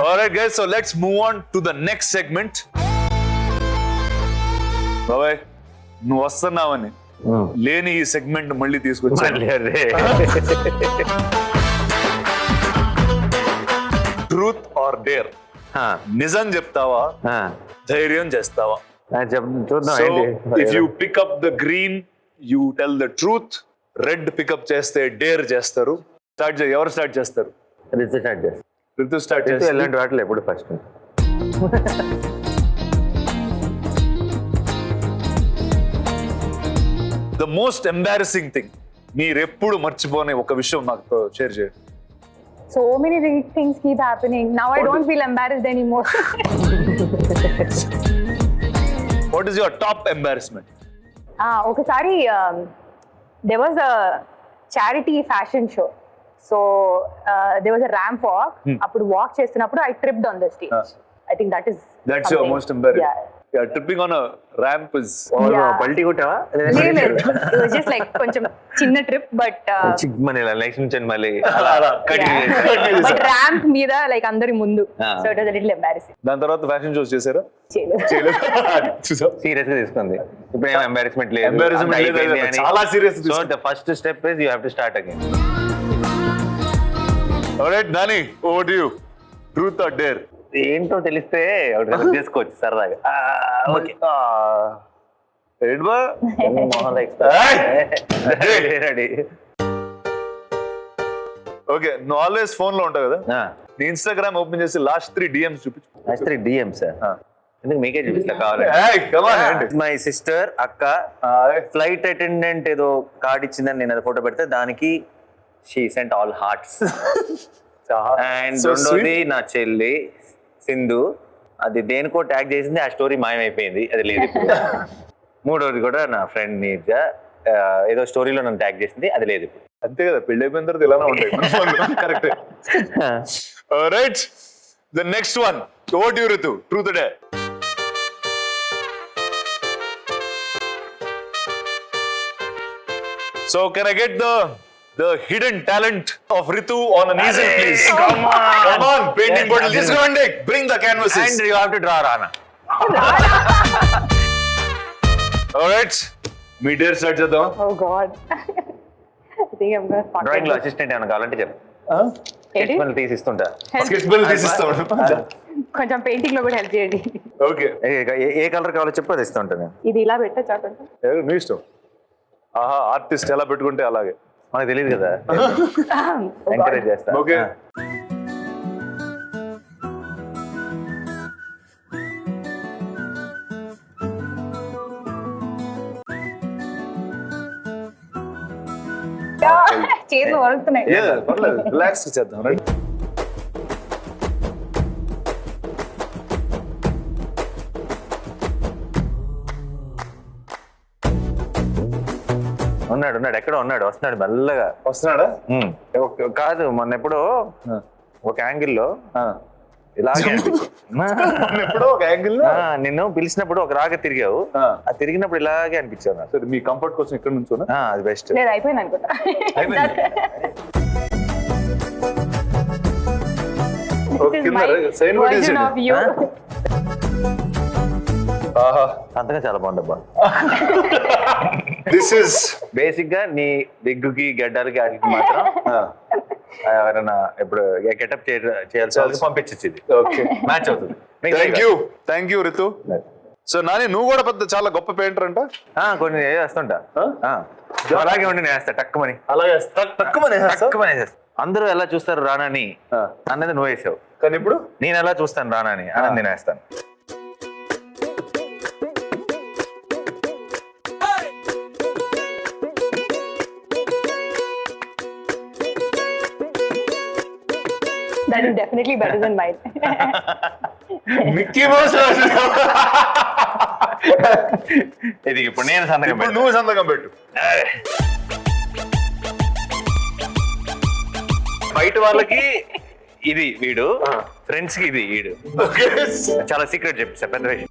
Alright guys, so let's move on to the next segment. బాబాయ్ నువ్వు వస్తున్నావని లేని ఈ సెగ్మెంట్ మళ్ళీ తీసుకొచ్చాను. ట్రూత్ ఆర్ డేర్, నిజం చెప్తావా ధైర్యం చేస్తావా? If you pick up the green you tell the truth, red pick up చేస్తే డేర్ చేస్తారు. ఎవరు స్టార్ట్ చేస్తారు? రితు స్టార్ట్ చేస్తే ఎలాంటి వాటిలో ఎప్పుడు first the most embarrassing thing, మీరెప్పుడు మర్చిపోనే ఒక విషయం నాకు షేర్ చేయండి. So many things keep happening. Now I don't feel embarrassed anymore. What is your top embarrassment? ఒకసారి there was a charity fashion show. So there was a ramp walk. అప్పుడు walk చేస్తున్నప్పుడు I tripped on the stage. I think that's your most embarrassing. Yeah, tripping on a ramp is పల్టీ కొట్టావా? it was just like కొంచెం చిన్న trip but next నుంచి మళ్ళీ but ramp మీద like అందరి ముందు. So it was a little embarrassing. దాని తర్వాత ఫ్యాషన్ షోస్ చేశారా? చేయలేదు. సీరియస్ గా తీసుకుంది. ఇప్పుడు ఏం ఎంబారస్మెంట్ లేదు, చాలా serious. So the first step is you have to start again. Alright Nani, over to you. Truth or dare? ఏంటో తెలిస్తే చేసుకోవచ్చు సరదాగా. ఓకే, నువ్వు ఆల్వేస్ ఫోన్ లో ఉంటావు కదా, నీ ఇన్స్టాగ్రామ్ ఓపెన్ చేసి లాస్ట్ 3 DMs చూపించు. లాస్ట్ 3 DMs ఎందుకు మీకే చూపిస్తా కావాలి. మై సిస్టర్ అక్క ఫ్లైట్ అటెండెంట్ ఏదో కార్డ్ ఇచ్చిందని నేను అది ఫోటో పెడితే దానికి she sent all hearts. And రెండోది నా చెల్లి సింధు, అది దేనికో ట్యాగ్ చేసింది, ఆ స్టోరీ మాయమైపోయింది, అది లేదు. మూడోది కూడా నా ఫ్రెండ్ నీర్జా ఏదో స్టోరీలో నన్ను ట్యాగ్ చేసింది, అది లేదు. అంతే కదా, పెళ్లి అయిపోయిన తర్వాత ఇలానే ఉంటాయి. Correct. Right, the next one. Over to you Ritu. Truth or dare? So can I get the hidden talent of Ritu on an easel, please? Come on, painting bottle. Just go and bring the canvases. And you have to draw Rana. All right, me dare start చేద్దాం. Oh God. I think I'm going to start. Drawing లో assistant ఏమన్నా కావాలంటే చెప్పు, sketch pen తీసిస్తుంటా. Sketch pen తీసిస్తాను. కొంచెం painting లో కూడా హెల్ప్ చేయండి. ఓకే, ఏ కలర్ కావాలో చెప్పు, అది ఇస్తూ ఉంటాను. ఇది ఇలా పెట్టచ్చా కొంచెం? మీ ఇష్టం. ఆహా, ఆర్టిస్ట్ ఎలా పెట్టుకుంటే అలాగే. మనకు తెలియదు కదా, ఎంకరేజ్ చేస్తా. ఓకే, చేతులు వరుకుతున్నాయి. పర్లేదు, రిలాక్స్ చేద్దాం. రైట్, ఉన్నాడు ఎక్కడో ఉన్నాడు, వస్తున్నాడు మెల్లగా. వస్తున్నాడా? కాదు, మొన్న ఎప్పుడో ఒక యాంగిల్లో ఇలాగే ఎప్పుడో ఒక యాంగిల్ నిన్ను పిలిచినప్పుడు ఒక రాగా తిరిగావు, అది తిరిగినప్పుడు ఇలాగే అనిపించావు నాకు. సరే, మీ కంఫర్ట్ కోసం ఇక్కడ నుంచో అది బెస్ట్. లేదు, అయిపోయింది అనుకుంటా. Version of you. అంతగా చాలా బాగుందబ్బా. దిస్ ఇస్ బేసిక్ గా నీ విగ్గుకి గడ్డలకి వాటికి మాత్రం ఎవరైనా ఇప్పుడు గెటప్ చేయాల్సి పంపించచ్చు, ఇది మ్యాచ్ అవుతుంది. Thank you Ritu. So Nani, నువ్వు కూడా పెద్ద చాలా గొప్ప పెయింటర్ అంట. కొన్ని వేస్తుంటా, అలాగే ఉండి నేను వేస్తా టక్కుమని. అలాగే అందరూ ఎలా చూస్తారు రానాని అన్నది నువ్వు వేసావు, కానీ ఇప్పుడు నేను ఎలా చూస్తాను రానాని అన్నది నేను వేస్తాను. That is definitely better than mine. Mickey mouse. ఇది ఇప్పుడు నేను సంతకం పెట్టు, నువ్వు సంతకం పెట్టు. బయట వాళ్ళకి ఇది వీడు, ఫ్రెండ్స్ కి ఇది వీడు. చాలా సీక్రెట్ చెప్పేసా, పెద్ద విషయం.